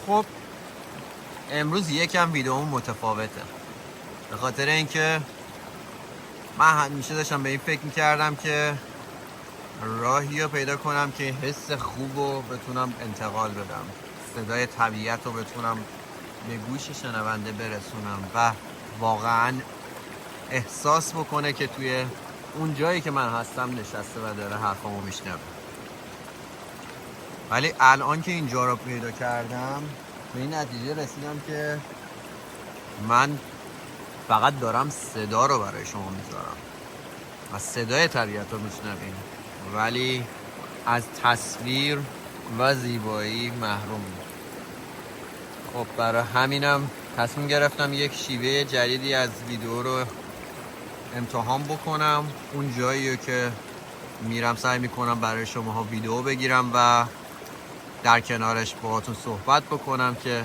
خب امروز یکم ویدئوم متفاوته، به خاطر اینکه من همیشه داشتم به این فکر میکردم که راهی رو پیدا کنم که حس خوب رو بتونم انتقال بدم، صدای طبیعت رو بتونم به گوش شنونده برسونم و واقعا احساس بکنه که توی اون جایی که من هستم نشسته و داره حرفامو میشنوه. ولی الان که اینجا رو پیدا کردم به این نتیجه رسیدم که من فقط دارم صدا رو برای شما میذارم و صدای طبیعت رو میشنویم، ولی از تصویر و زیبایی محرومیم. خب برای همینم تصمیم گرفتم یک شیوه جدیدی از ویدیو رو امتحان بکنم. اون جایی که میرم سعی میکنم برای شماها ویدیو بگیرم و در کنارش باهاتون صحبت بکنم که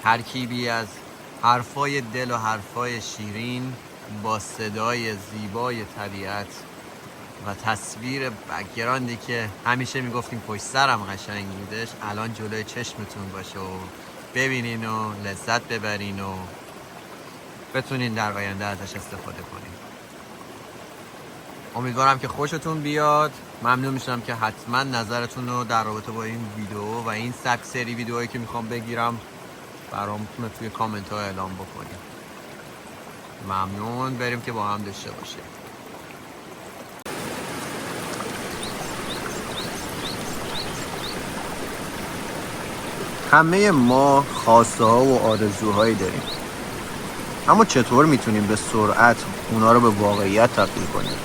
ترکیبی از حرفای دل و حرفای شیرین با صدای زیبای طبیعت و تصویر بک‌گراندی که همیشه میگفتیم پشت سرم قشنگ بودش الان جلوی چشمتون باشه و ببینین و لذت ببرین و بتونین در آینده ازش استفاده کنین. امیدوارم که خوشتون بیاد. ممنون میشم که حتما نظرتون رو در رابطه با این ویدیو و این سری ویدیوهایی که میخوام بگیرم برام توی کامنت ها اعلام بکنیم. ممنون. بریم که با هم داشته باشیم. همه ما خواسته ها و آرزوهایی داریم، اما چطور میتونیم به سرعت اونا رو به واقعیت تبدیل کنیم؟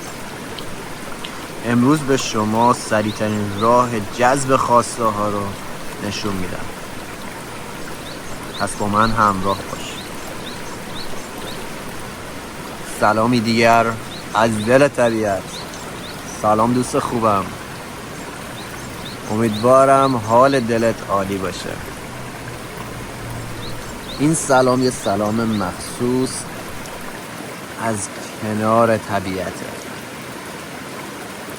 امروز به شما سریع‌ترین راه جذب خواسته ها رو نشون میدم. پس با من همراه باش. سلامی دیگر از دل طبیعت. سلام دوست خوبم، امیدوارم حال دلت عالی باشه. این سلام یه سلام مخصوص از کنار طبیعته،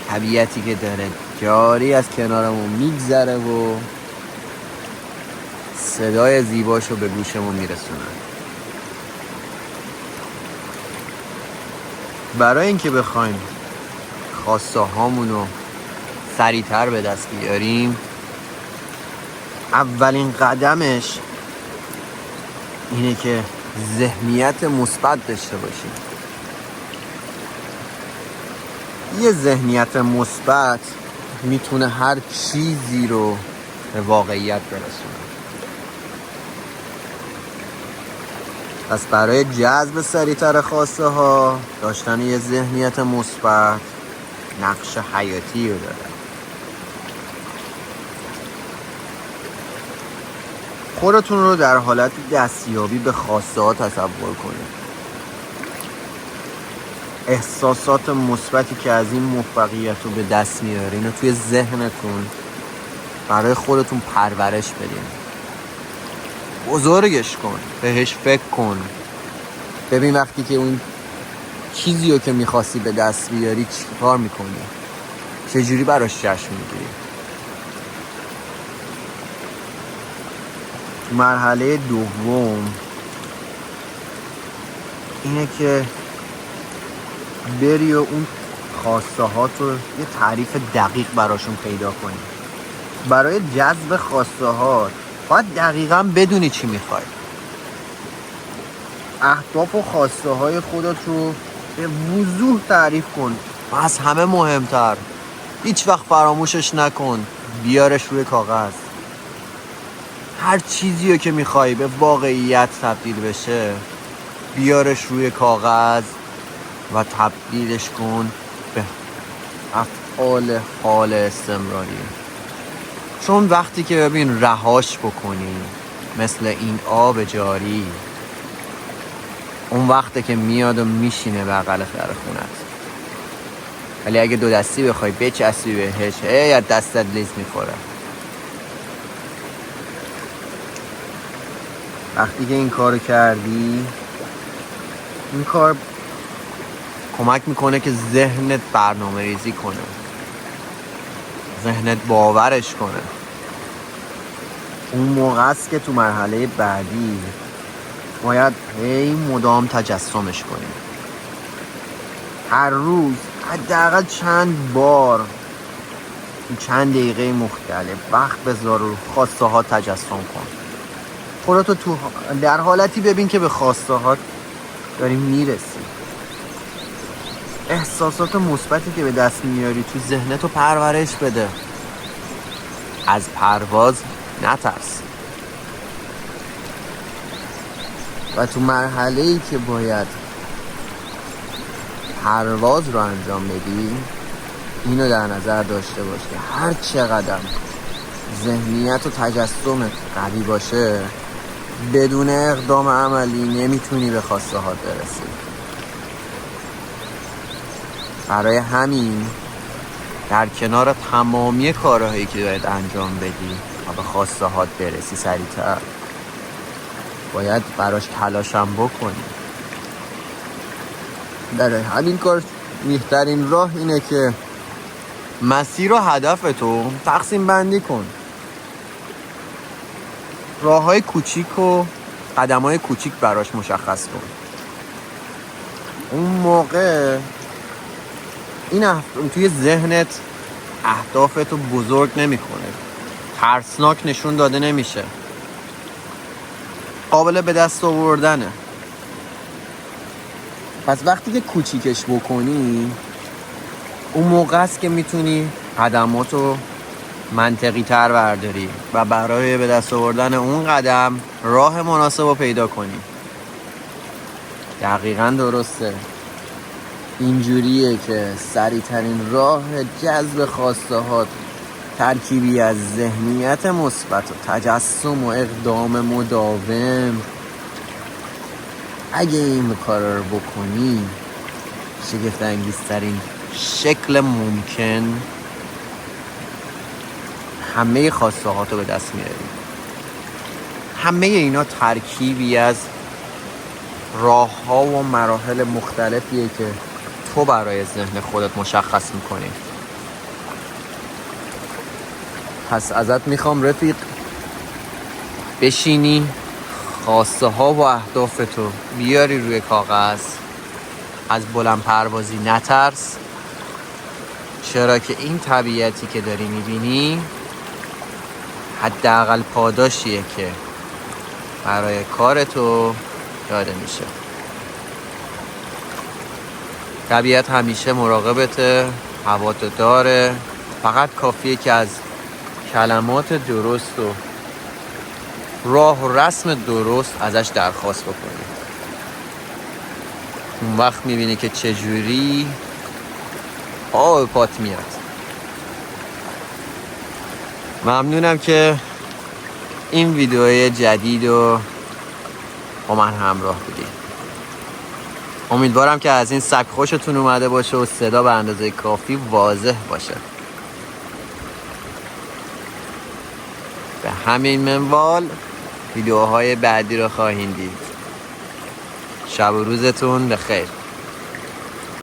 طبیعتی که داره جاری از کنارمون میگذره و صدای زیباشو به گوشمون میرسونه. برای اینکه بخوایم خواسته هامونو سریعتر به دست بیاریم، اولین قدمش اینه که ذهنیت مثبت داشته باشیم. یه ذهنیت مثبت میتونه هر چیزی رو به واقعیت برسونه. پس برای جذب سریعتر خواسته ها داشتن یه ذهنیت مثبت نقش حیاتی رو داره. خودتون رو در حالت دستیابی به خواسته ها تصور کنید. احساسات مثبتی که از این موفقیت رو به دست میارین و توی ذهنتون برای خودتون پرورش بدین. بزرگش کن، بهش فکر کن. ببین وقتی که اون چیزی رو که میخواستی به دست بیاری چی کار میکنی، چجوری براش جشن میگیری. مرحله دوم اینه که بری و اون خواسته هات رو یه تعریف دقیق براشون پیدا کنی. برای جذب خواسته هات باید دقیقاً بدونی چی میخوای. اهداف و خواسته های خودت رو به وضوح تعریف کن و از همه مهمتر هیچ وقت فراموشش نکن، بیارش روی کاغذ. هر چیزی رو که میخوای به واقعیت تبدیل بشه بیارش روی کاغذ و تبدیلش کن به افعال حال استمراری. چون وقتی که ببین رهاش بکنی مثل این آب جاری، اون وقته که میاد و میشینه بغل در خونت. ولی اگه دو دستی بخوای بچسبی بهش یا دستت لیز میخوره. وقتی که این کارو کردی، این کار کمک میکنه که ذهنت برنامه ریزی کنه، ذهنت باورش کنه اون موقع است که تو مرحله بعدی باید هی مدام تجسمش کنیم. هر روز حداقل چند بار، چند دقیقه مختلف وقت بذار رو خواسته ها تجسم کن. خودتو تو در حالتی ببین که به خواسته ها داریم میرسیم. احساسات مثبتی که به دست میاری تو ذهنتو پرورش بده. از پرواز نترس. و تو مرحله‌ای که باید پرواز رو انجام بدی، اینو در نظر داشته باش که هر چقدر ذهنیت و تجسمت قوی باشه، بدون اقدام عملی نمیتونی به خواسته هات برسی. برای همین در کنار تمامی کارهایی که باید انجام بدی و به خواسته هات برسی سریعتر، باید براش تلاشم بکنی. برای همین کار بهترین راه اینه که مسیر و هدفتو تقسیم بندی کن. راه‌های کوچیک و قدم‌های کوچیک براش مشخص کن. اون موقع توی ذهنت اهدافتو بزرگ نمی‌کنه، ترسناک نشون داده نمیشه، قابل به دست آوردنه. پس وقتی که کوچیکش بکنی، اون موقع است که میتونی قدماتو منطقی تر برداری و برای به دست آوردن اون قدم راه مناسب رو پیدا کنی. دقیقاً درسته. اینجوریه که سریع‌ترین راه جذب خواسته ها ترکیبی از ذهنیت مثبت و تجسم و اقدام مداوم. اگه این کار رو بکنی، شگفت انگیزترین شکل ممکن همه خواسته ها تو به دست میاری. همه اینا ترکیبی از راه ها و مراحل مختلفیه که تو برای ذهن خودت مشخص میکنی. پس ازت میخوام رفیق بشینی خواسته ها و اهدافتو بیاری روی کاغذ. از بلند پروازی نترس، چرا که این طبیعتی که داری میبینی حداقل پاداشیه که برای کارتو داده میشه. طبیعت همیشه مراقبته، هواتو داره. فقط کافیه که از کلمات درست و راه و رسم درست ازش درخواست بکنی. اون وقت میبینی که چجوری آب پات میاد. ممنونم که این ویدیوی جدید رو با من همراه بودید. امیدوارم که از این سبک خوشتون اومده باشه و صدا به اندازه کافی واضح باشه. به همین منوال ویدیوهای بعدی رو خواهید دید. شب و روزتون بخیر.